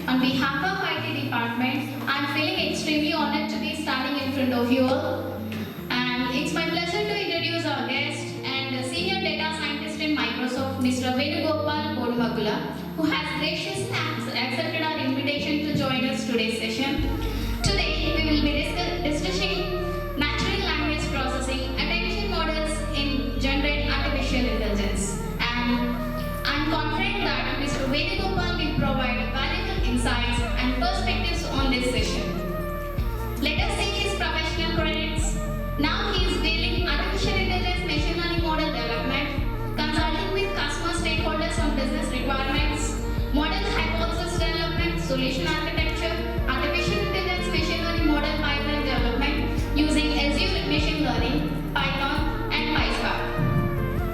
On behalf of IT department, I'm feeling extremely honored to be standing in front of you all. And it's my pleasure to introduce our guest and senior data scientist in Microsoft, Mr. Venugopal Bodumagula, who has graciously accepted our invitation to join us today's session. Today, we will be discussing natural language processing, attention models in generate artificial intelligence. And I'm confident that Mr. Venugopal will provide valuable insights and perspectives on this session. Let us see his professional credits. Now he is dealing artificial intelligence machine learning model development, consulting with customer stakeholders on business requirements, model hypothesis development, solution architecture, artificial intelligence machine learning model pipeline development using Azure machine learning, Python, and PySpark.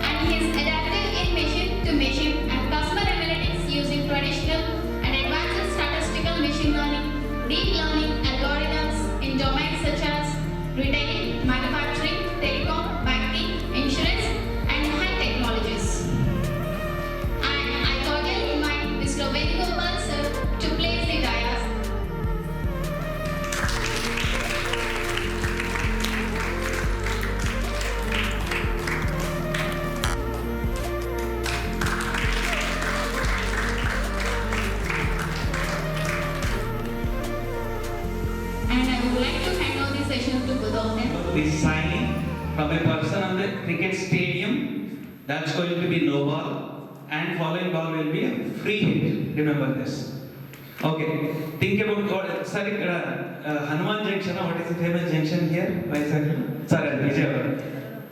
And he is adaptive in machine-to-machine and customer analytics using traditional and advanced statistical machine learning, deep learning algorithms in domains such as retail, manufacturing, telecom, banking, insurance, and high technologies. And I cordially invite Mr. Venugopal sir to place the dais. And I would like to hand over the session to both of them. Be signing from a person on the cricket stadium. That's going to be no ball, and following ball will be a free hit. Remember this. Okay. Think about what. Sorry, Hanuman Junction. What is the famous junction here? Vizag. Sorry, Vijay.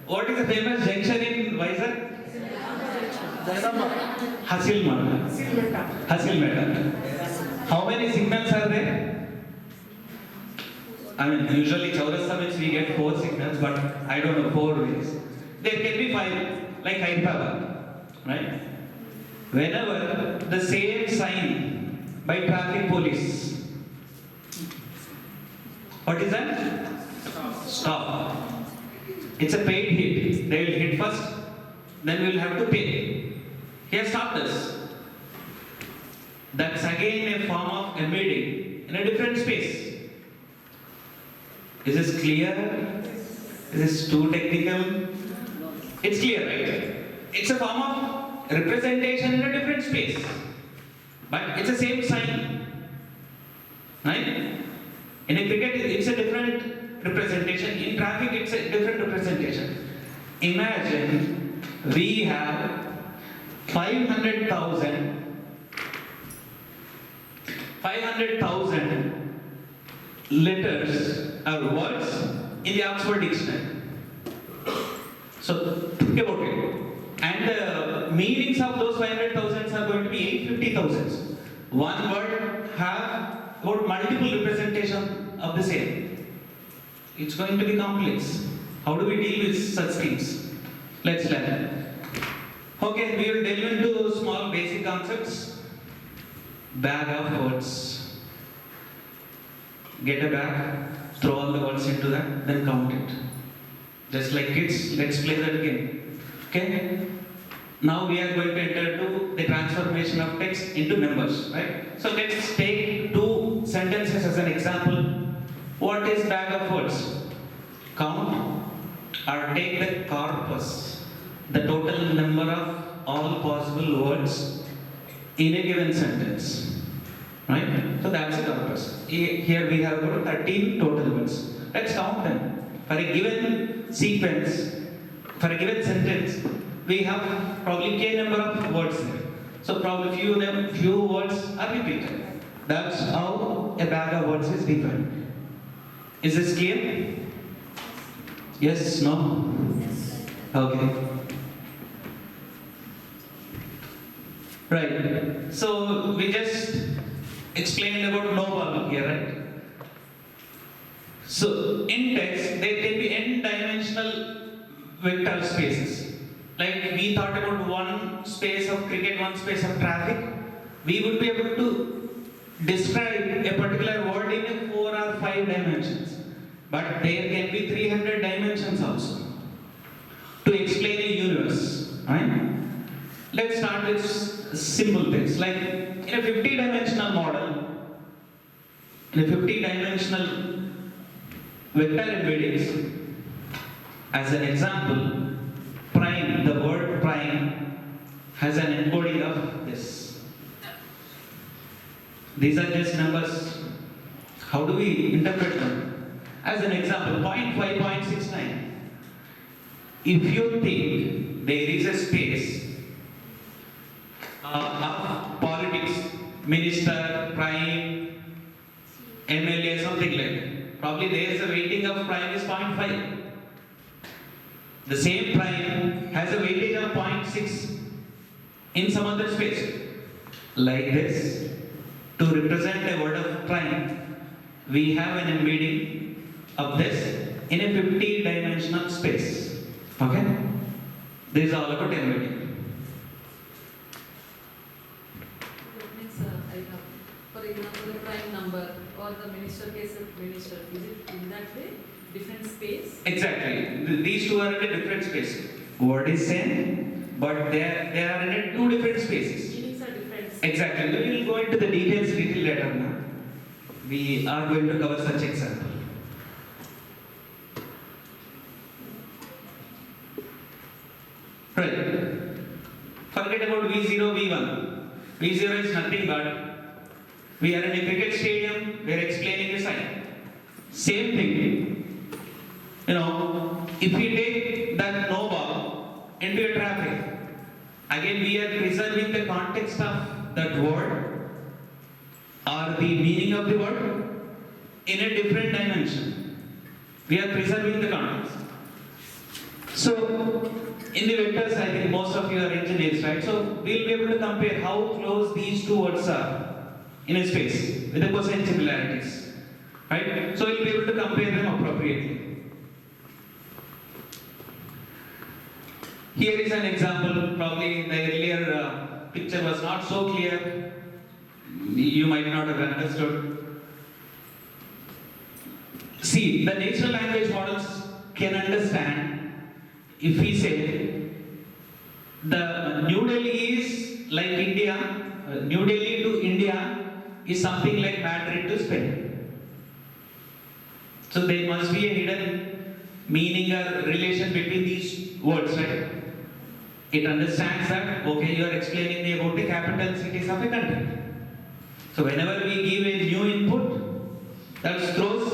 What is the famous junction in Vizag? Hasilmeta. How many signals are there? I mean, usually Chaurasta means we get 4 signals, but I don't know, 4 ways. There can be 5, like Hyderabad, right? Whenever the same sign by traffic police, what is that? Stop. It's a paid hit. They will hit first, then we will have to pay. He has stopped us. That's again a form of embedding in a different space. Is this clear? Is this too technical? It's clear, right? It's a form of representation in a different space. But it's the same sign. Right? In a cricket, it's a different representation. In traffic, it's a different representation. Imagine we have 500,000 letters or words in the Oxford Dictionary. So think about it. And the meanings of those 500,000 are going to be 850,000. One word have got multiple representation of the same. It's going to be complex. How do we deal with such things? Let's learn. Okay, we will delve into small basic concepts. Bag of words. Get a bag, throw all the words into that, then count it. Just like kids, let's play that game. Okay? Now we are going to enter into the transformation of text into numbers, right? So let's take 2 sentences as an example. What is bag of words? Count or take the corpus, the total number of all possible words in a given sentence. Right? So that's the corpus. Here we have got 13 total words. Let's count them. For a given sequence, for a given sentence, we have probably k number of words there. So probably few words are repeated. That's how a bag of words is defined. Is this clear? Yes? No? Okay. Right. So we just explained about no ball here, right? So in text, there can be n-dimensional vector spaces. Like we thought about one space of cricket, one space of traffic. We would be able to describe a particular word in 4 or 5 dimensions. But there can be 300 dimensions also to explain a universe, right? Let's start with simple things. Like in a 50-dimensional model, In a 50-dimensional vector embeddings, as an example, prime, the word prime has an encoding of this. These are just numbers. How do we interpret them? As an example, 0.5, 0.69. If you think there is a space of politics, minister, prime, MLA, something like that, probably there is a weighting of prime is 0.5. The same prime has a weightage of 0.6 in some other space. Like this, to represent a word of prime, we have an embedding of this in a 50-dimensional space. Okay? This is all about embedding. That means, for example, the prime number or the minister case of minister, is it in that way? Different space? Exactly. These two are in a different space. Word is same, but they are in a two different spaces. Meanings are different. Exactly. We will go into the details little later now. We are going to cover such example. Right. Forget about V0, V1. V0 is nothing but we are in a cricket stadium, we are explaining the sign. Same thing. If we take that no ball into a traffic, again we are preserving the context of that word or the meaning of the word in a different dimension. We are preserving the context. So, in the vectors, I think most of you are engineers, right? So, we'll be able to compare how close these two words are in a space with the cosine similarities, right? So, we'll be able to compare them appropriately. Here is an example. Probably the earlier picture was not so clear. You might not have understood. See, the natural language models can understand if we say the New Delhi is like India, New Delhi to India is something like Madrid to Spain. So there must be a hidden meaning or relation between these words, right? It understands that, okay, you are explaining me about the capital cities of a country. So whenever we give a new input, that throws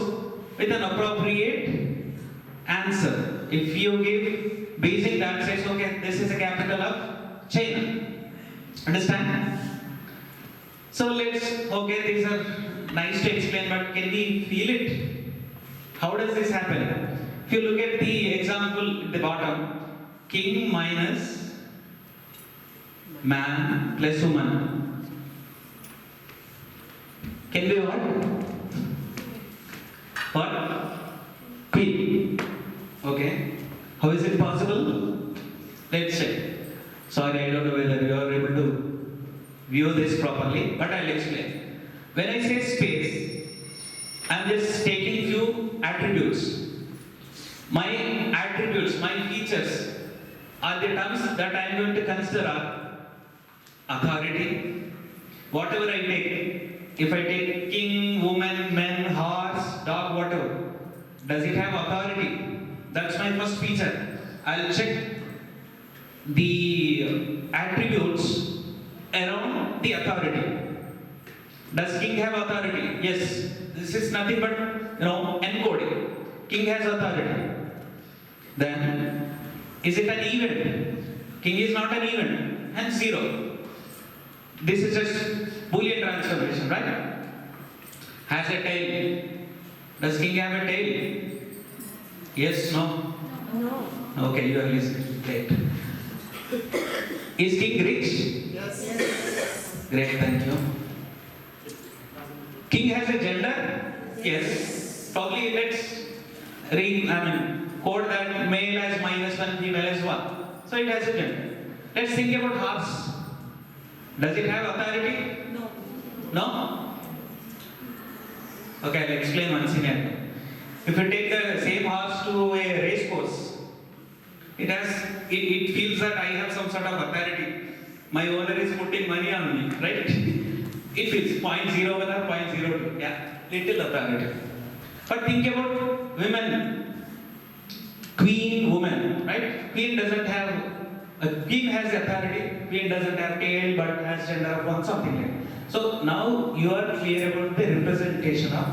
with an appropriate answer. If you give basic, that says, okay, this is the capital of China. Understand? So okay, these are nice to explain, but can we feel it? How does this happen? If you look at the example at the bottom, king minus man plus woman. Can be what? What? Queen. Okay. How is it possible? Let's check. Sorry, I don't know whether you are able to view this properly, but I'll explain. When I say space, I'm just taking few attributes. My attributes, my features are the terms that I am going to consider are authority. Whatever I take, if I take king, woman, man, horse, dog, whatever, does it have authority? That's my first feature. I'll check the attributes around the authority. Does king have authority? Yes. This is nothing but encoding. King has authority. Then, is it an event? King is not an event, hence 0. This is just Boolean transformation, right? Has a tail. Does king have a tail? Yes, no? No. Okay, you are listening. Great. Is king rich? Yes. Great, thank you. King has a gender? Yes. Probably let's code that male as -1, female as 1. So it has a gender. Let's think about horse. Does it have authority? No. No? Okay, I'll explain one scenario. If you take the same horse to a race course, it feels that I have some sort of authority. My owner is putting money on me, right? It feels 0.01 or 0.02. Yeah. little authority. But think about women, queen woman, right? Queen has authority, queen doesn't have tail but has gender of one, something like that. So now you are clear about the representation of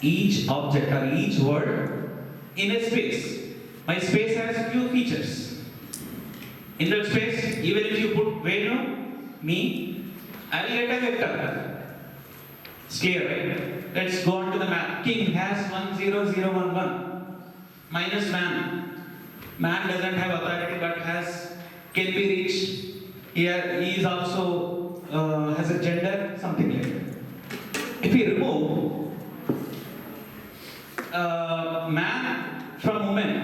each object or each word in a space. My space has few features. In that space, even if you put Venu, me, I will get a vector. It's clear, right? Let's go on to the map. King has 10011 minus man. Man doesn't have authority but can be rich. Here he is also has a gender, something like that. If we remove man from woman,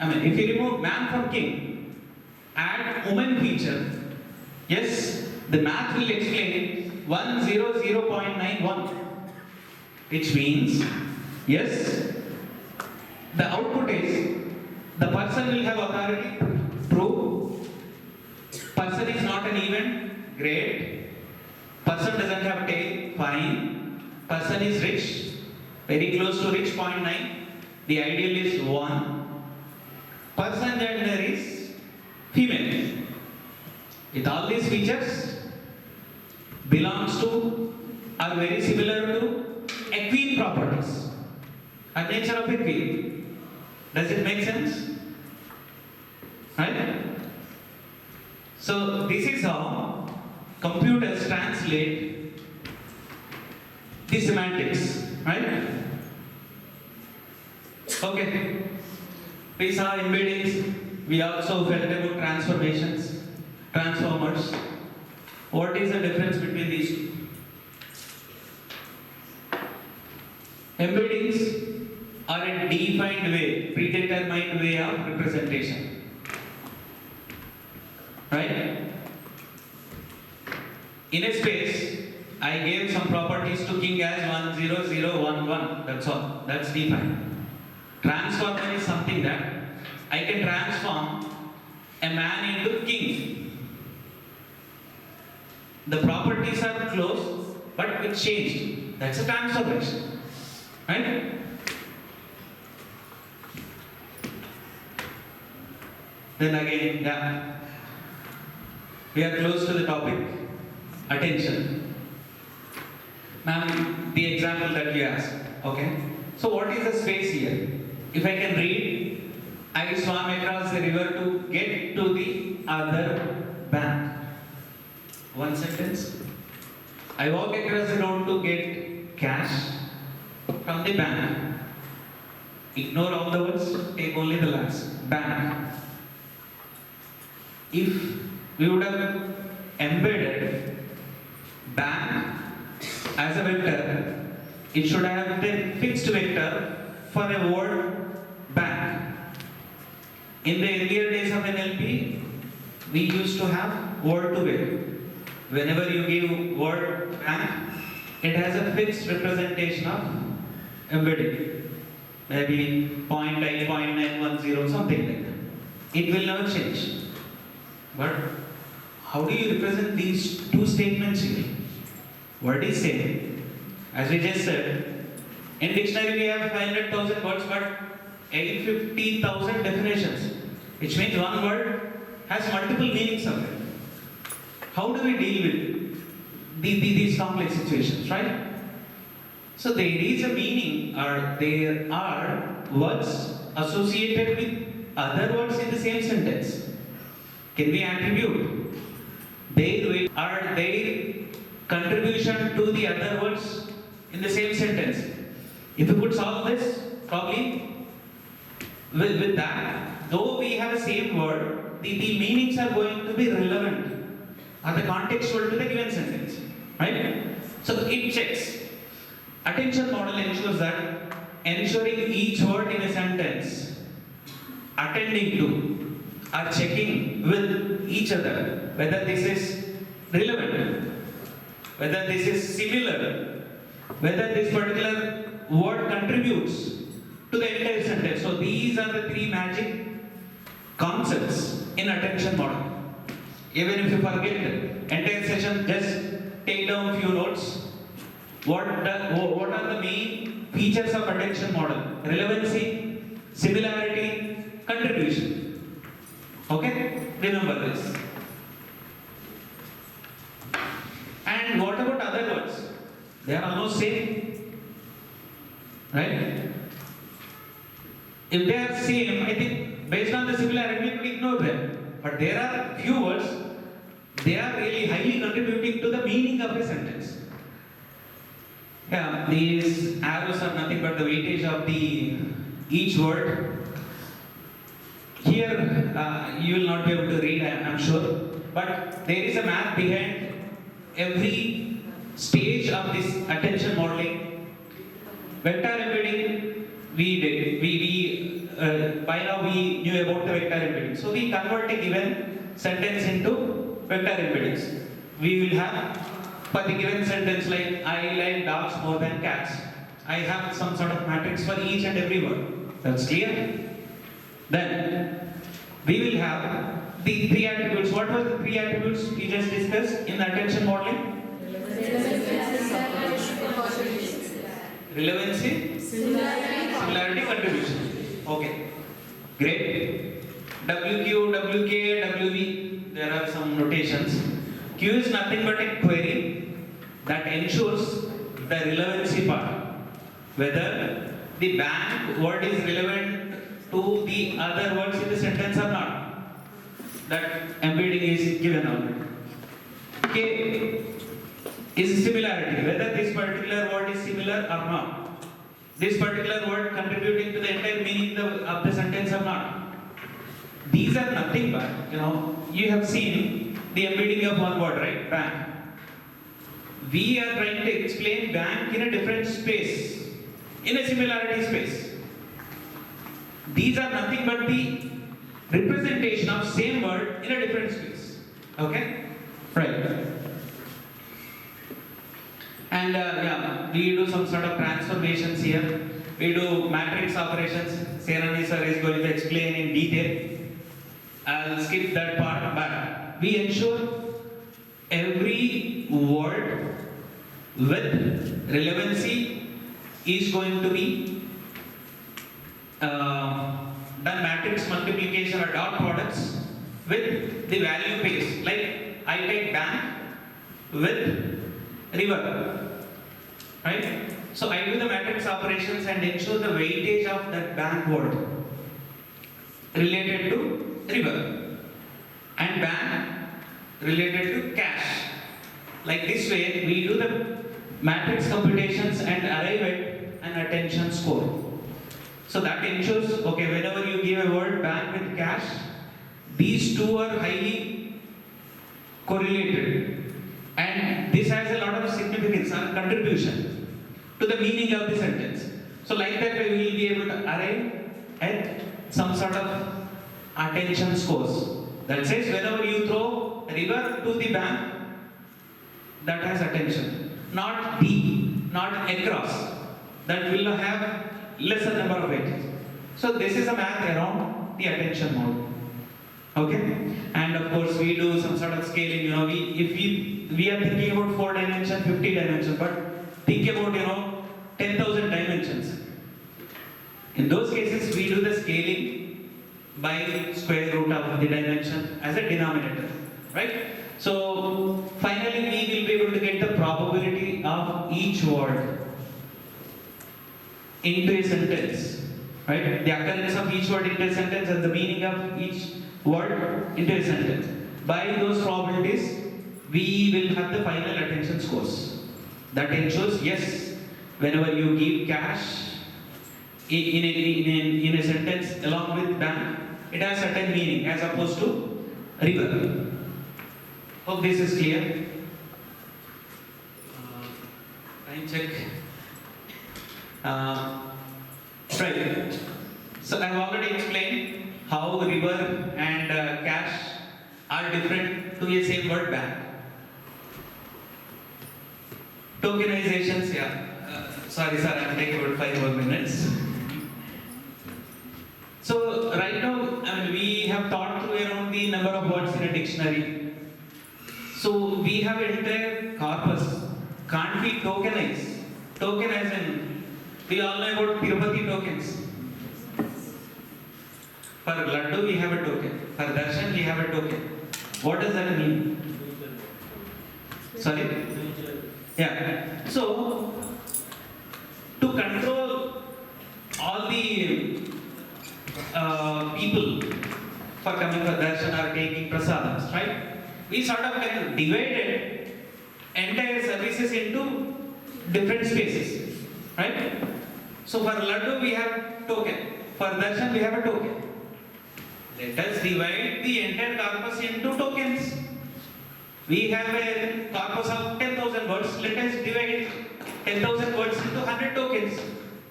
if you remove man from king, add woman feature, yes, the math will explain 100.91, which means, yes, the output is the person will have authority, true, person is not an event, great, person doesn't have tail, fine, person is rich, very close to rich, 0.9, the ideal is 1, person gender is female. With all these features, belongs to, are very similar to a queen properties, a nature of a queen. Does it make sense? Right? So this is how computers translate the semantics, right? Okay. We saw embeddings. We also felt about transformations, transformers. What is the difference between these two? Embeddings are a defined way, predetermined way of representation. Right? In a space, I gave some properties to king as 10011. That's all. That's defined. Transformer is something that I can transform a man into king. The properties are close, but it changed. That's a transformation. Right? Then again, yeah. We are close to the topic. Attention. Ma'am, the example that you asked. Okay? So what is the space here? If I can read, I swam across the river to get to the other bank. One sentence. I walk across the road to get cash from the bank. Ignore all the words, take only the last. Bank. If we would have embedded bank as a vector, it should have been fixed vector for a word bank. In the earlier days of NLP, we used to have word to vector. Whenever you give word bank, it has a fixed representation of embedding. Maybe 0.9, 0.910, something like that. It will never change. But how do you represent these two statements here? Word is same. As we just said, in dictionary we have 500,000 words but 850,000 definitions. Which means one word has multiple meanings of it. How do we deal with these complex situations, right? So there is a meaning, or there are words associated with other words in the same sentence. Can we attribute their weight or their contribution to the other words in the same sentence? If we could solve this, probably with that, though we have the same word, the meanings are going to be relevant or the contextual to the given sentence, right? So it checks. Attention model ensures that ensuring each word in a sentence, attending to or checking with each other whether this is relevant, whether this is similar, whether this particular word contributes to the entire sentence. So these are the three magic concepts in attention model. Even if you forget the entire session, just take down few notes. what are the main features of attention model? Relevancy, similarity, contribution. Okay? Remember this. And what about other words? They are almost same. Right? If they are same, I think based on the similarity, we could ignore them. But there are few words, they are really highly contributing to the meaning of a sentence. Yeah, these arrows are nothing but the weightage of each word. Here, you will not be able to read, I am sure. But there is a math behind every stage of this attention modeling. Vector embedding, we did. By now we knew about the vector embedding. So we convert a given sentence into vector embeddings. We will have for the given sentence like I like dogs more than cats. I have some sort of matrix for each and every word. That's clear? Then we will have the three attributes. What were the three attributes we just discussed in the attention modeling? Relevancy, similarity, contribution. Okay, great. WQ, WK, WV, there are some notations. Q is nothing but a query that ensures the relevancy part. Whether the bank word is relevant to the other words in the sentence or not. That embedding is given already. K is similarity, whether this particular word is similar or not. This particular word contributing to the entire meaning of the sentence or not. These are nothing but, you have seen the embedding of one word, right? Bank. We are trying to explain bank in a different space, in a similarity space. These are nothing but the representation of same word in a different space. Okay? Right. And we do some sort of transformations here. We do matrix operations. Serani sir is going to explain in detail. I'll skip that part, but we ensure every word with relevancy is going to be done matrix multiplication or dot products with the value base. Like I take bank with river, right? So I do the matrix operations and ensure the weightage of that bank word related to river and bank related to cash. Like this way, we do the matrix computations and arrive at an attention score. So that ensures, okay, whenever you give a word bank with cash, these two are highly correlated. And this has a lot of significance or contribution to the meaning of the sentence. So like that way we will be able to arrive at some sort of attention scores. That says whenever you throw a river to the bank, that has attention. Not D, not across. That will have lesser number of edges. So this is a math around the attention mode. Okay? And of course we do some sort of scaling, if we are thinking about 4 dimension, 50 dimension, but think about 10,000 dimensions. In those cases we do the scaling by square root of the dimension as a denominator, right? So finally we will be able to get the probability of each word into a sentence, right? The occurrence of each word into a sentence and the meaning of each word into a sentence. By those probabilities, we will have the final attention scores. That ensures, yes, whenever you give cash in a sentence along with bank, it has certain meaning as opposed to river. Hope this is clear. Time check. Right. So I have already explained how river and cash are different to a same word bank. Tokenizations, sorry sir, I will take about 5 more minutes. So right now, we have thought through around the number of words in a dictionary. So we have an entire corpus. Can't we tokenize Token as in, we all know about Tirupati tokens. For Laddu we have a token. For Darshan we have a token. What does that mean? Sorry? Yeah. So, to control all the people for coming for darshan or taking prasadams, right? We sort of kind of divided entire services into different spaces, right? So for Laddu we have token, for darshan we have a token. Let us divide the entire corpus into tokens. We have a corpus of 10,000 words. Let us divide 10,000 words into 100 tokens.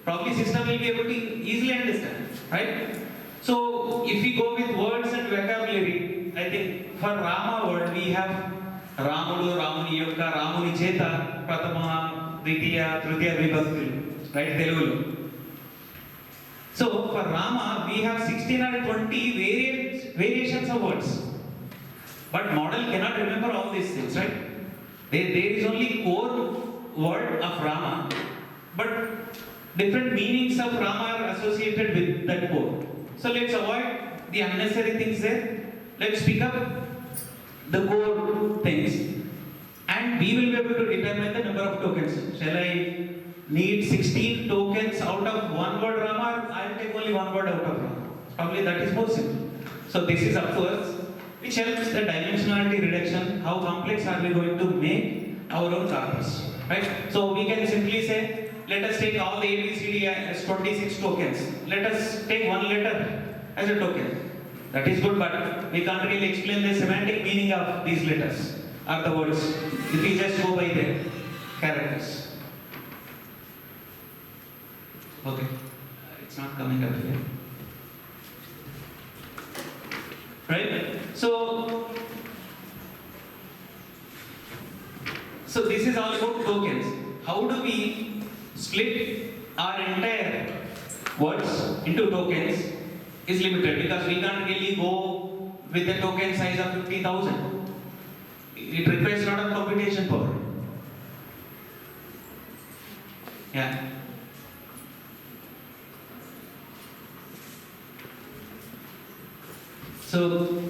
Probably system will be able to easily understand, right? So if we go with words and vocabulary, I think for Rama word we have Ramudu, Ramuni Yokka, Ramuni Cheta, Pratama, Ditiya, Tritiya Vibhakti, right? Telugu. So for Rama we have 16 or 20 variations of words. But model cannot remember all these things, right? There is only core word of Rama, but different meanings of Rama are associated with that core. So let's avoid the unnecessary things there. Let's pick up the core things and we will be able to determine the number of tokens. Shall I need 16 tokens out of one word Rama, or I will take only one word out of Rama? Probably that is more simple. So this is up to us, which helps the dimensionality reduction. How complex are we going to make our own corpus, right? So we can simply say, let us take all the ABCD as 26 tokens. Let us take one letter as a token. That is good, but we can't really explain the semantic meaning of these letters or the words if we just go by their characters. Okay, it's not coming up here. Right? So this is all about tokens. How do we split our entire words into tokens is limited because we can't really go with a token size of 50,000. It requires a lot of computation power. Yeah. So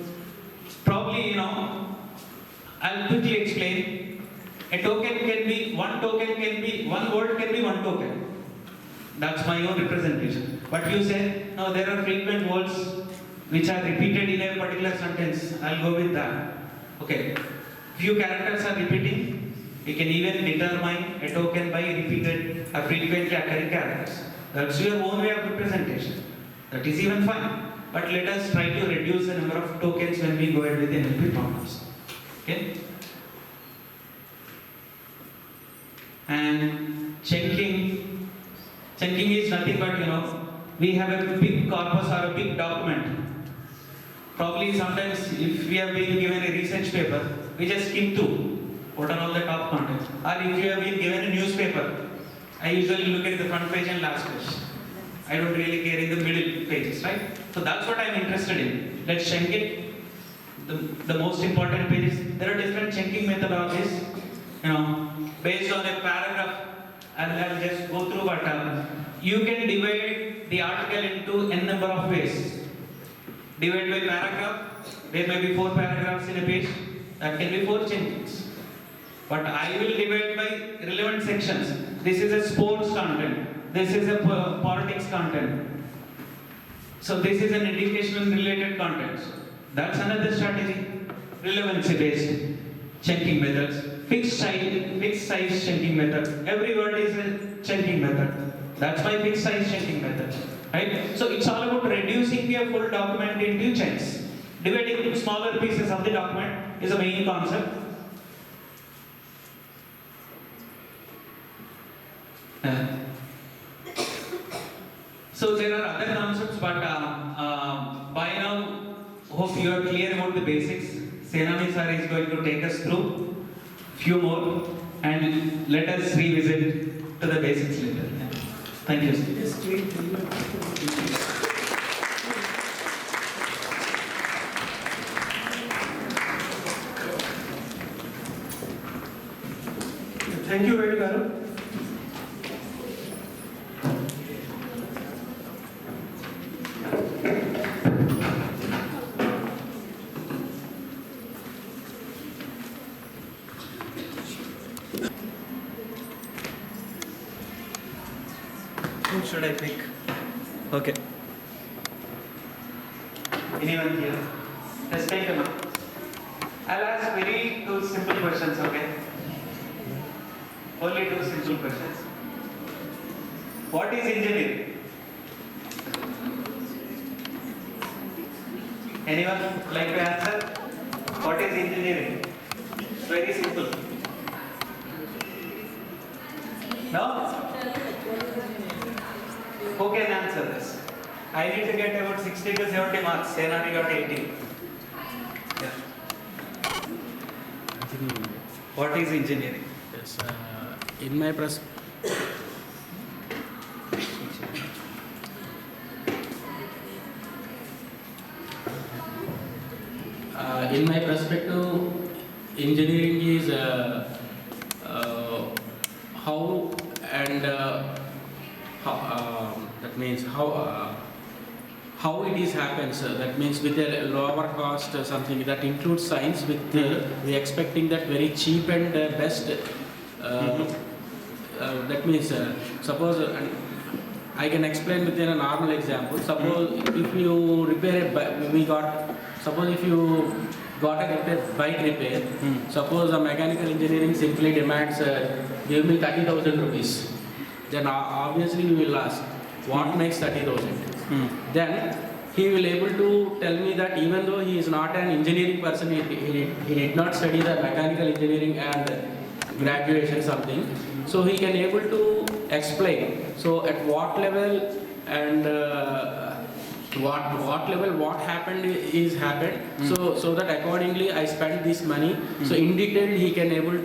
probably, I'll quickly explain. A token can be, one word can be one token. That's my own representation. But you say, no, there are frequent words which are repeated in a particular sentence. I'll go with that. Okay. Few characters are repeating. We can even determine a token by repeated or frequently occurring characters. That's your own way of representation. That is even fine. But let us try to reduce the number of tokens when we go ahead with the NLP problems. Okay? And chunking is nothing but, we have a big corpus or a big document. Probably sometimes if we have been given a research paper, we just skim through what are all the top contents. Or if you have been given a newspaper, I usually look at the front page and last page. I don't really care in the middle pages, right? So that's what I'm interested in. Let's chunk it. The most important pages. There are different chunking methodologies. Based on a paragraph, I'll just go through what you can divide the article into n number of ways. Divide by paragraph. There may be 4 paragraphs in a page. That can be 4 chunkings. But I will divide by relevant sections. This is a sports content. This is a politics content. So this is an educational related content. That's another strategy. Relevancy based chunking methods. Fixed size chunking method. Every word is a chunking method. That's my fixed size chunking method. Right? So it's all about reducing the full document into chunks. Dividing into smaller pieces of the document is a main concept. So there are other concepts, but by now, hope you are clear about the basics. Senani sir is going to take us through few more and let us revisit to the basics later. Thank you, sir. Thank you very much. should I pick? Okay. Anyone here? Let's take a look. I'll ask very two simple questions, okay? Only two simple questions. What is engineering? Anyone like to answer? What is engineering? Very simple. No? Who can answer this? I need to get about 60 to 70 marks. Senani got 80. Yeah. What is engineering? Yes, in my perspective, engineering is how and that means how it is happens. That means with a lower cost, something that includes science. With we expecting that very cheap and best. That means suppose I can explain within a normal example. Suppose if you repair suppose if you got a bike repair. Suppose a mechanical engineering simply demands give me 30,000 rupees. Then obviously you will ask what makes 30,000. Then he will able to tell me that even though he is not an engineering person, he did not study the mechanical engineering and graduation something. So he can able to explain. So at what level and what level what happened is happened. So that accordingly I spent this money. So in detail he can able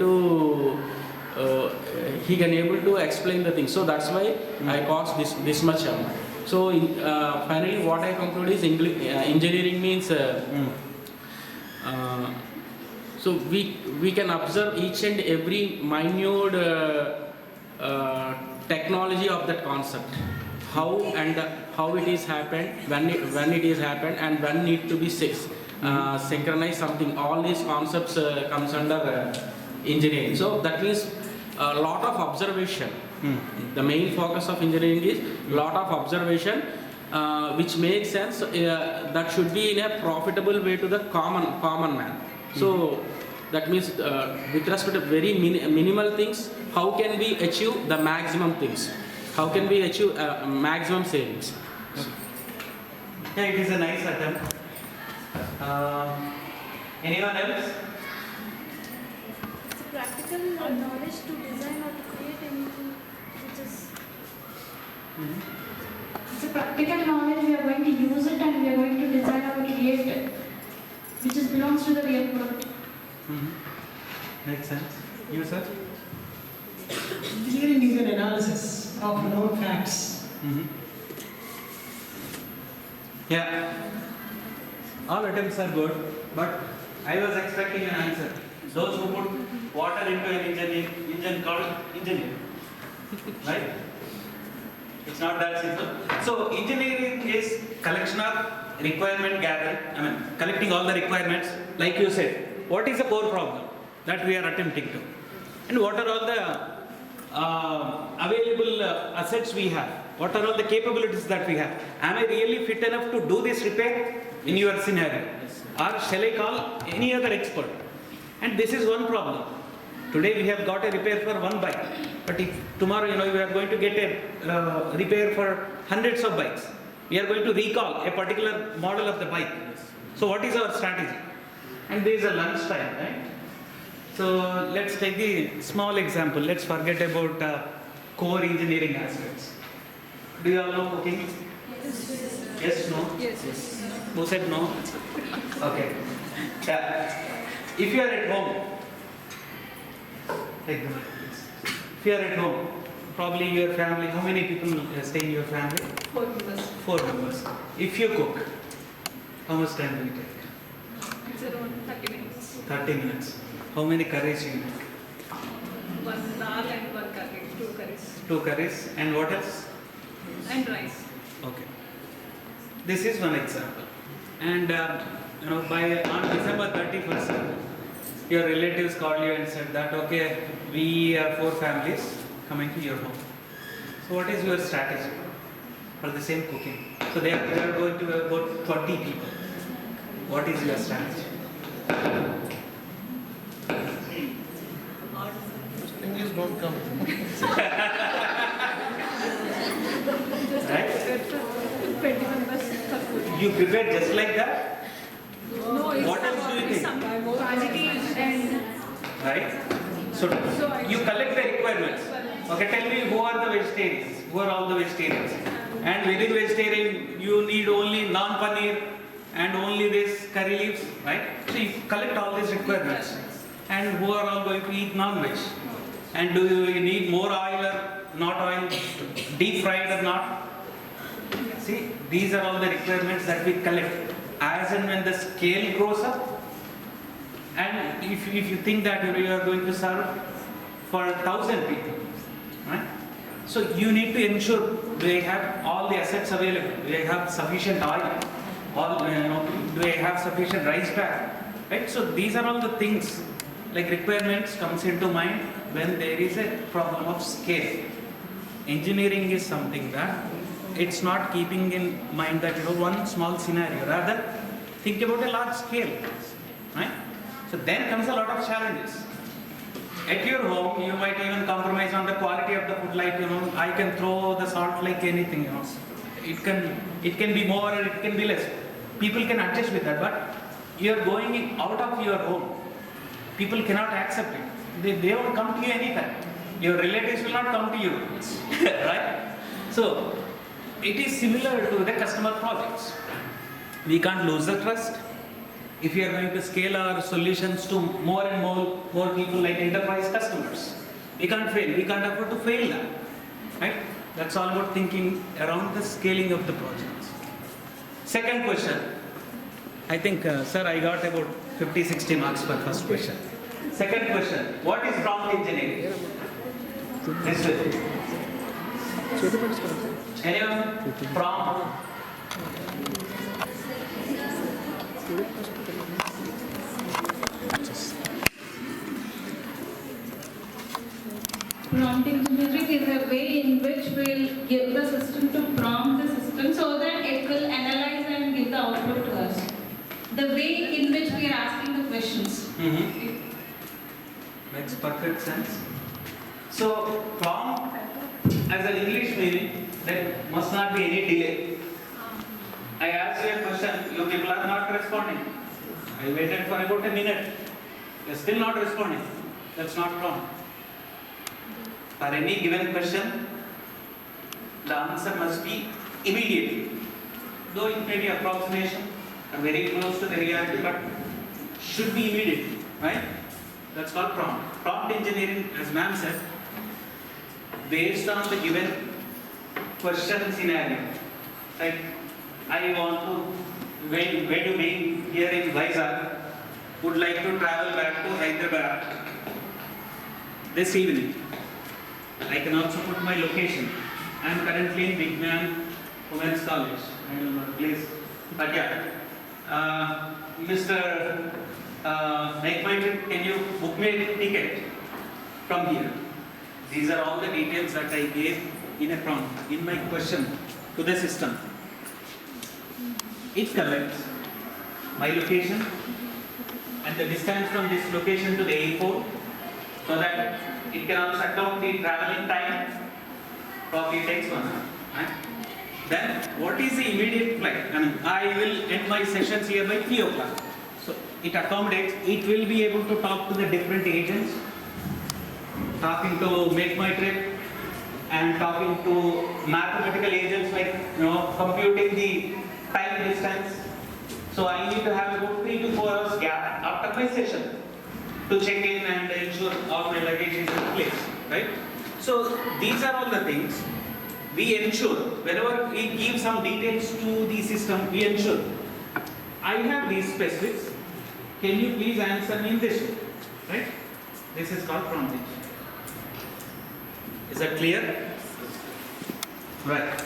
to explain the thing. So that's why I cost this much amount. So finally what I conclude is engineering means so we can observe each and every minute technology of that concept, how it is happened, when it is happened, and when need to be synchronized something. All these concepts comes under engineering. So that means a lot of observation. The main focus of engineering is lot of observation, which makes sense. That should be in a profitable way to the common man. So that means with respect to very minimal things, how can we achieve the maximum things? How can we achieve maximum savings? Yeah, it is a nice attempt. Anyone else? It's a practical knowledge to design or to create anything which is. It's a practical knowledge, we are going to use it and we are going to design or create it, which belongs to the real world. Makes sense. You, sir? Engineering is an analysis of known facts. Yeah. All attempts are good, but I was expecting an answer. Those who put water into an engine called engineer. Right? It's not that simple. So engineering is collection of requirement gathering, collecting all the requirements, like you said. What is the core problem that we are attempting to? And what are all the available assets we have? What are all the capabilities that we have? Am I really fit enough to do this repair in your scenario? Or shall I call any other expert? And this is one problem. Today we have got a repair for one bike, but if tomorrow we are going to get a repair for hundreds of bikes, we are going to recall a particular model of the bike. So what is our strategy? And there is a lunch time, right? So let's take the small example. Let's forget about core engineering aspects. Do you all know cooking? Yes, no? Yes. Who said no? Okay. If you are at home, take the mic, please. If you are at home, probably your family, how many people stay in your family? 4 members. 4 members. If you cook, how much time will it take? It's around 30 minutes. 30 minutes. How many curries you make? 1 dal and 1 curry, 2 curries. 2 curries. And what else? And rice. Okay. This is one example. And on December 31st, your relatives called you and said that, okay, we are 4 families coming to your home. So what is your strategy? for the same cooking. So they are going to have about 20 people. What is your strategy? English don't come. Right? 20 members. You prepare just like that, No, it's What else do you think? some quality and right? So you collect the requirements. Okay, tell me who are the vegetarians? Who are all the vegetarians? And within vegetarian, you need only non-paneer and only this curry leaves, right? So you collect all these requirements. And who are all going to eat non-veg? And do you need more oil or not oil? Deep fried or not? See, these are all the requirements that we collect. As and when the scale grows up, and if you think that you are going to serve for 1,000 people, right? So you need to ensure they have all the assets available. They have sufficient oil. Do they have sufficient rice bag? Right? So these are all the things like requirements comes into mind when there is a problem of scale. Engineering is something that it's not keeping in mind that one small scenario. Rather, think about a large scale, right? So then comes a lot of challenges. At your home, you might even compromise on the quality of the food. Like I can throw the salt like anything. It can be more or it can be less. People can adjust with that, but you are going out of your home. People cannot accept it. They won't come to you anytime. Your relatives will not come to you, right? So it is similar to the customer projects. We can't lose the trust. If we are going to scale our solutions to more and more people like enterprise customers, we can't fail. We can't afford to fail that, right? That's all about thinking around the scaling of the projects. Second question. I think, sir, I got about 50-60 marks for first question. Second question. What is prompt engineering? This way. Anyone? Prompt. Prompt engineering is a way in which we'll give the system to prompt the system so that it will analyze and give the output to us. The way in which we are asking the questions. Makes perfect sense. So, prompt as an English meaning, there must not be any delay. I asked you a question, you people are not responding. I waited for about a minute. You're still not responding. That's not prompt. For any given question, the answer must be immediate. Though it may be approximation or very close to the reality, but should be immediate, right? That's called prompt. Prompt engineering, as ma'am said, based on the given question scenario. Like, I want to, where to be here in Vizag, would like to travel back to Hyderabad this evening. I can also put my location. I am currently in Big Man Women's College. I don't know the place. But yeah, Mr. Make my trip, can you book me a ticket from here? These are all the details that I gave in a prompt, in my question to the system. It collects my location and the distance from this location to the airport, so that it can also account the traveling time. Probably takes 1 hour. Right? Then, what is the immediate flight? I will end my sessions here by 3 o'clock. So, it accommodates, it will be able to talk to the different agents, talking to Make My Trip, and talking to mathematical agents like, computing the time distance. So, I need to have about 3 to 4 hours gap after my session to check in and ensure all my luggage is in place, right? So these are all the things we ensure. Whenever we give some details to the system, we ensure. I have these specifics. Can you please answer me in this way, right? This is called prompt engineering. Is that clear? Right.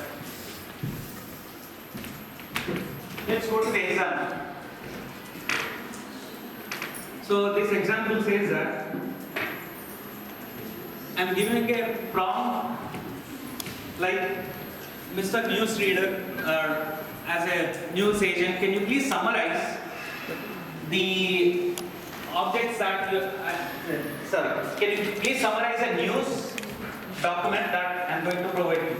Let's go to the example. So this example says that I'm giving a prompt like Mr. Newsreader, as a news agent, can you please summarize the objects that you, sir, can you please summarize a news document that I'm going to provide you?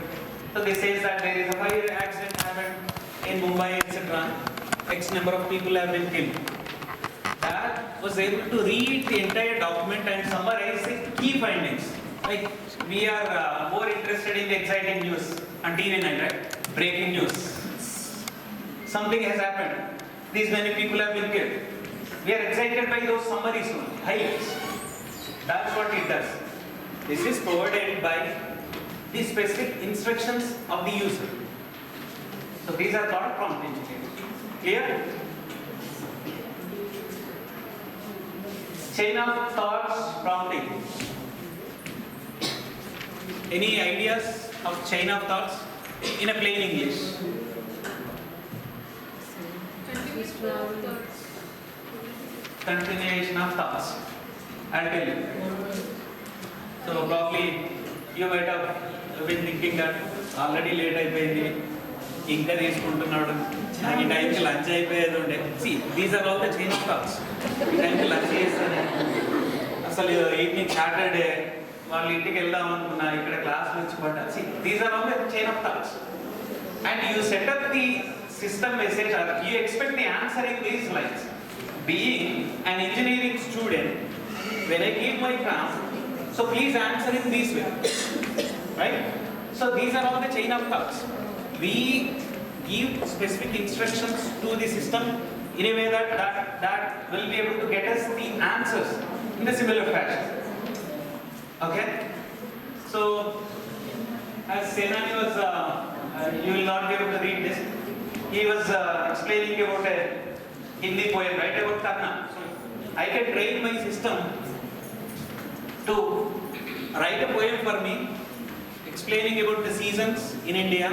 So this says that there is a fire accident happened in Mumbai, etc. X number of people have been killed. That was able to read the entire document and summarize the key findings. Like we are more interested in the exciting news on TV 9, right? Breaking news. Something has happened. These many people have been killed. We are excited by those summaries only, highlights. That's what it does. This is provided by the specific instructions of the user. So these are called prompt engineering. Clear? Chain of thoughts prompting. Any ideas of chain of thoughts in a plain English? Continuation of thoughts. I'll tell you. So probably you might have been thinking that already late అయిపోయింది ఇంకా తీసుకుంటున్నాడు నాకు ఈ టైంకి lunch అయిపోయేది ఉండే. See, these are all the chain of thoughts. ఈ టైంకి లంచ్ చేస్తాను అసలు ఈవినింగ్ సాటర్డే వాళ్ళ ఇంటికి వెళ్దాం అనుకున్నా ఇక్కడ క్లాస్ నుంచి పడ్డా. See, these are all the chain of thoughts. And you set up the system message or you expect the answer in these lines. Being an engineering student, when I give my prompt, so please answer in this way, right? So these are all the chain of thoughts. We give specific instructions to the system in a way that will be able to get us the answers in a similar fashion. Okay? So as Senani was, you will not be able to read this. He was explaining about a Hindi poem, right, about Karna. So I can train my system to write a poem for me, explaining about the seasons in India.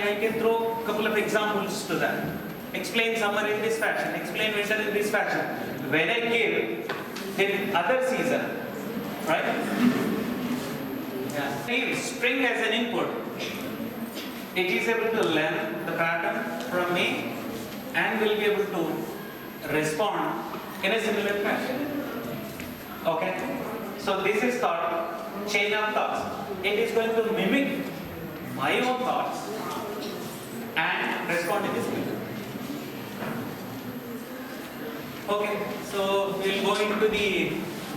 I can throw a couple of examples to that. Explain summer in this fashion, explain winter in this fashion. When I give the other season, right? Yeah. If spring as an input, it is able to learn the pattern from me and will be able to respond in a similar fashion. Okay? So this is called chain of thoughts. It is going to mimic my own thoughts and respond in this way. Okay, so we'll go into the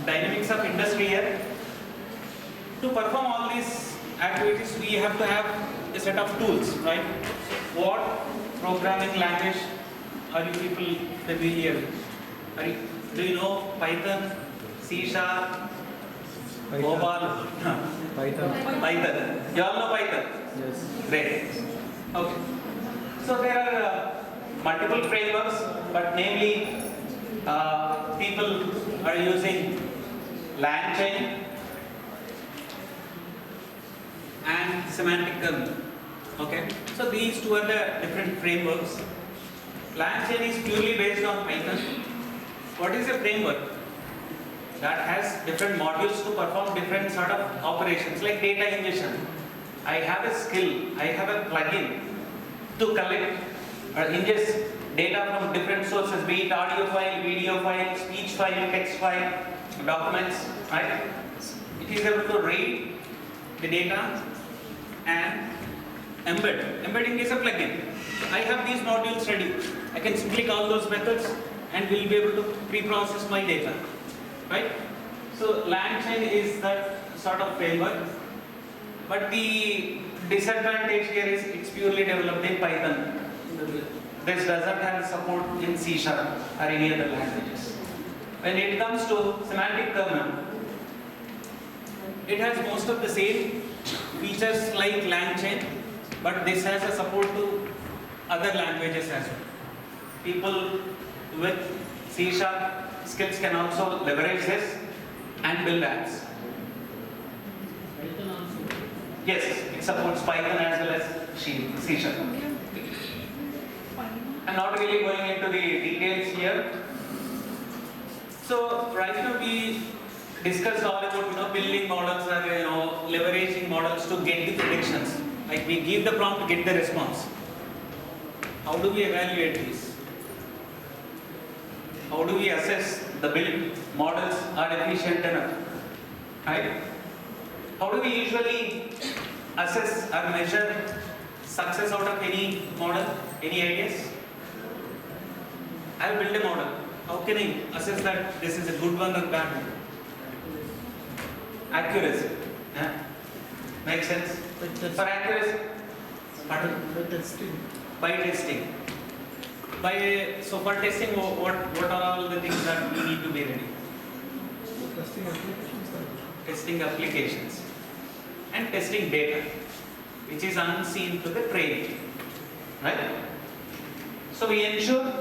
dynamics of industry here. To perform all these activities, we have to have a set of tools, right? What programming language are you people familiar with? Do you know Python, C#, Cobol? Python. You all know Python? Yes. Great. Okay. So there are multiple frameworks, but namely people are using LangChain and semantic kernel. Okay. So these two are the different frameworks. LangChain is purely based on Python. What is a framework? That has different modules to perform different sort of operations like data ingestion. I have a skill, I have a plugin to collect or ingest data from different sources, be it audio file, video file, speech file, text file, documents, right? It is able to read the data and embed. Embedding is a plugin. I have these modules ready. I can simply call those methods and will be able to pre-process my data, right? So LangChain is that sort of framework, but the disadvantage here is it's purely developed in Python. This doesn't have support in C# or any other languages. When it comes to semantic kernel, it has most of the same features like LangChain, but this has a support to other languages as well. People with C# skills can also leverage this and build apps. Yes, it supports Python as well as C#. I'm not really going into the details here. So right now we discussed all about building models or leveraging models to get the predictions. Like we give the prompt to get the response. How do we evaluate these? How do we assess the build models are efficient enough? Right? How do we usually assess or measure success out of any model? Any ideas? I will build a model. How can I assess that this is a good one or bad one? Accuracy. Yeah? Makes sense? For accuracy? Pardon? The testing. By testing. So for testing, what are all the things that we need to be ready? Testing applications are. Testing applications and testing data, which is unseen to the training. Right? So we ensure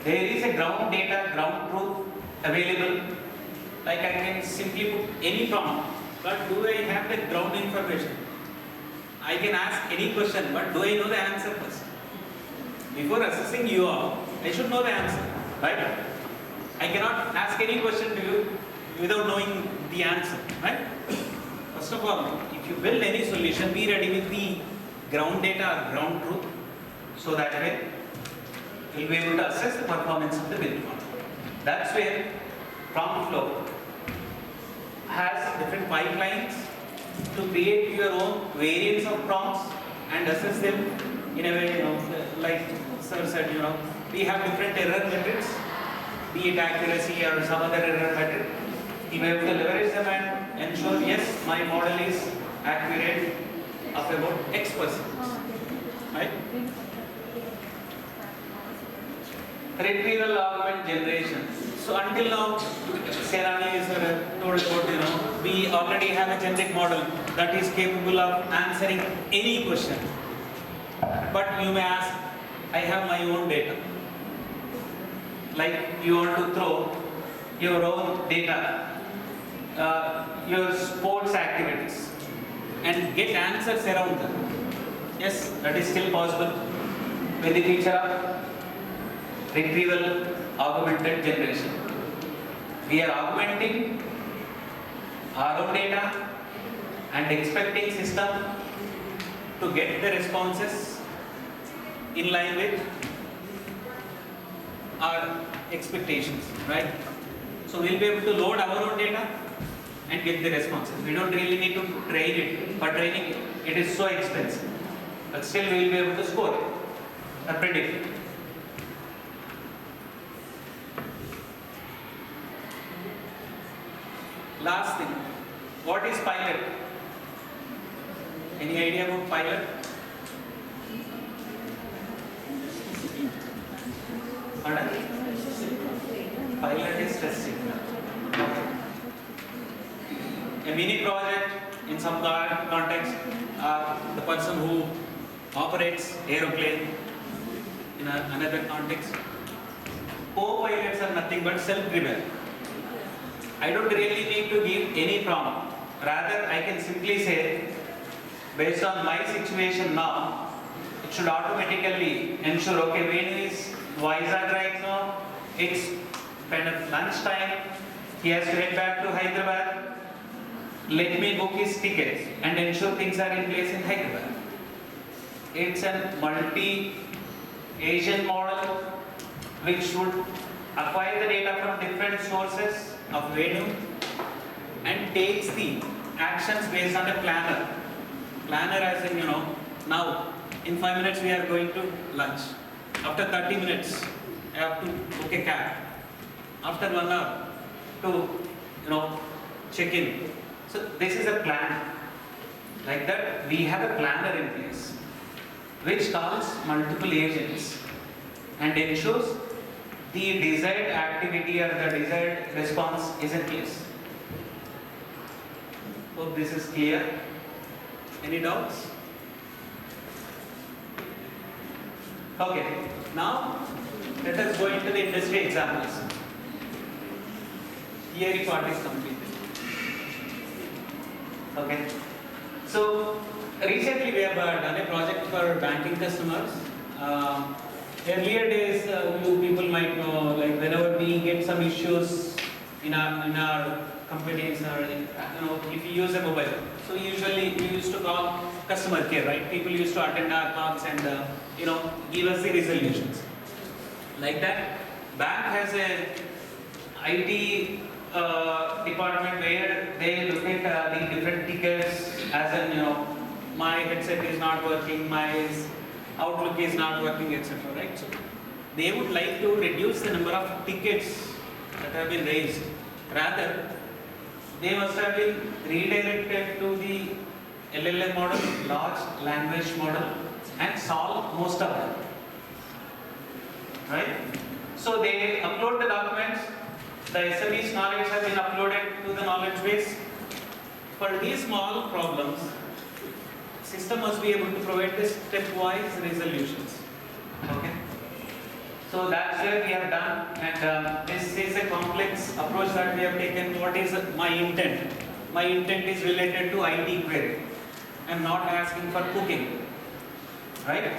there is a ground data, ground truth available. Like I can simply put any prompt, but do I have the ground information? I can ask any question, but do I know the answer first? Before assessing you all, I should know the answer, right? I cannot ask any question to you without knowing the answer, right? First of all, if you build any solution, be ready with the ground data or ground truth, so that way you'll be able to assess the performance of the build model. That's where prompt flow has different pipelines to create your own variants of prompts and assess them in a way, like sir said, we have different error methods, be it accuracy or some other error method. You may have to leverage them and ensure, yes, my model is accurate of about X%. Right? Retrieval augment generation. So until now, Serani is told about, we already have a generic model that is capable of answering any question. But you may ask, I have my own data. Like you want to throw your own data, your sports activities, and get answers around them. Yes, that is still possible with the feature of retrieval augmented generation. We are augmenting our own data and expecting system to get the responses in line with our expectations, right? So we'll be able to load our own data and get the responses. We don't really need to train it. For training, it is so expensive. But still we will be able to score it or predict it. Last thing, what is pilot? Any idea about pilot? Pardon? Pilot is testing. A mini project in some context, the person who operates aeroplane in another context. Co-pilots are nothing but self-driven. I don't really need to give any prompt. Rather, I can simply say, based on my situation now, it should automatically ensure, okay, Venu is Vizag right now, it's kind of lunchtime, he has to head back to Hyderabad, let me book his ticket and ensure things are in place in Hyderabad. It's a multi-Asian model which should acquire the data from different sources of Venu and takes the actions based on a planner. Planner as in, now in 5 minutes we are going to lunch. After 30 minutes, I have to book a cab. After 1 hour, to, check in. So this is a plan. Like that, we have a planner in place, which calls multiple agents and ensures the desired activity or the desired response is in place. Hope this is clear. Any doubts? Okay, now let us go into the industry examples. Theory part is completed. Okay, so recently we have done a project for banking customers. Earlier days, you people might know, like whenever we get some issues in our companies or if you use a mobile, so usually we used to call customer care, right? People used to attend our calls and give us the resolutions. Like that, bank has a IT department where they look at the different tickets, as in my headset is not working, my Outlook is not working, etc. Right? So they would like to reduce the number of tickets that have been raised. Rather, they must have been redirected to the LLM model, large language model, and solve most of them. Right? So they upload the documents, the SME's knowledge has been uploaded to the knowledge base. For these small problems, system must be able to provide the stepwise resolutions. Okay? So that's where we have done, and this is a complex approach that we have taken. What is my intent? My intent is related to IT query. I am not asking for cooking. Right?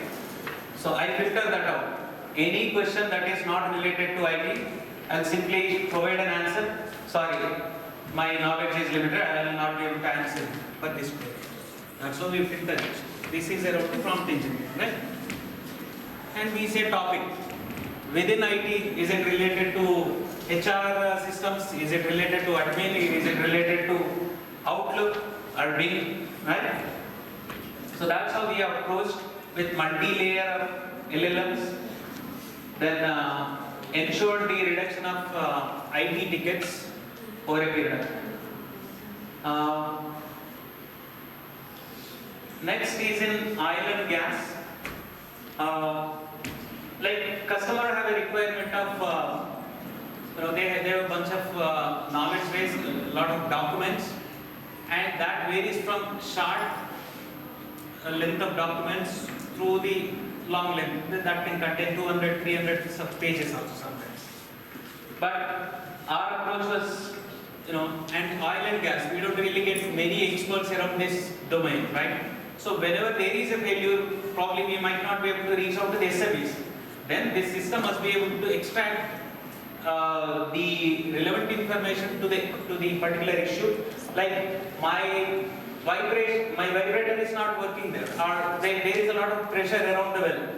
So I filter that out. Any question that is not related to IT, I'll simply provide an answer. Sorry, my knowledge is limited, I will not be able to answer for this query. That's how we filter it. This is a prompt engineering, right? And we say topic. Within IT, is it related to HR systems? Is it related to admin? Is it related to Outlook or Bing? Right? So that's how we have approached with multi-layer LLMs. Then ensured the reduction of IT tickets over a period of time. Next is in oil and gas. Like customer have a requirement of, they have a bunch of knowledge base, a lot of documents, and that varies from short length of documents through the long length that can contain 200, 300 pages also sometimes. But our approach was, and oil and gas, we don't really get many experts around this domain, right? So whenever there is a failure, probably we might not be able to reach out to the SMEs. Then this system must be able to extract the relevant information to the particular issue. Like my vibrator is not working there, or there is a lot of pressure around the well.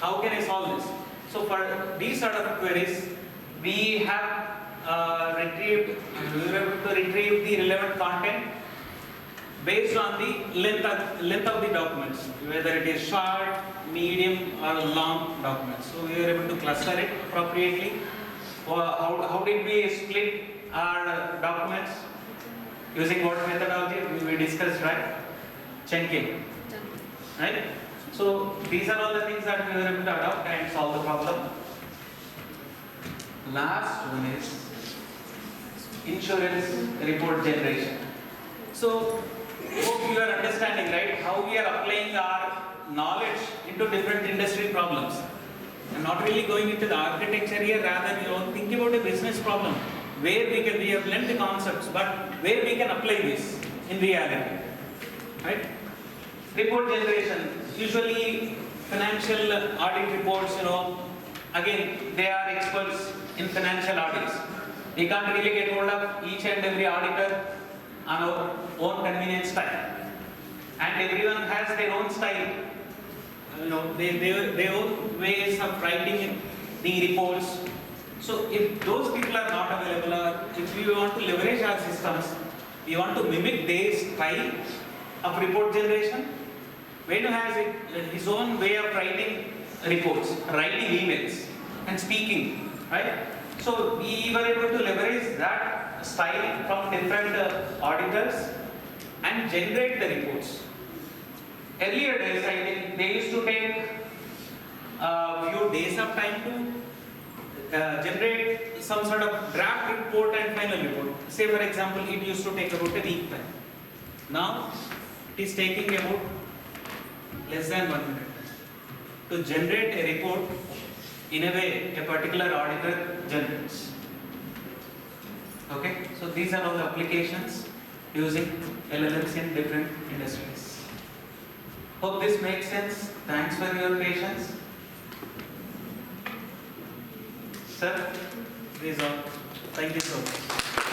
How can I solve this? So for these sort of queries, we have we were able to retrieve the relevant content based on the length of the documents, whether it is short, medium, or long documents. So we were able to cluster it appropriately. How did we split our documents? Using what methodology? We discussed, right? Chunking. Right? So these are all the things that we were able to adopt and solve the problem. Last one is insurance report generation. So hope you are understanding, right, how we are applying our knowledge into different industry problems. I'm not really going into the architecture here, rather think about a business problem where we have learned the concepts, but where we can apply this in reality, right? Report generation, usually financial audit reports, again, they are experts in financial audits. We can't really get hold of each and every auditor on our own convenience style. And everyone has their own style, their own ways of writing the reports. So if those people are not available, or if we want to leverage our systems, we want to mimic their style of report generation. Venu has his own way of writing reports, writing emails, and speaking, right? So we were able to leverage that style from different auditors and generate the reports. Earlier days, I think they used to take a few days of time to generate some sort of draft report and final report. Say for example, it used to take about a week time. Now it is taking about less than 1 minute to generate a report in a way a particular auditor generates. Okay, so these are all the applications using LLMs in different industries. Hope this makes sense. Thanks for your patience. Sir, please on. Thank you so much.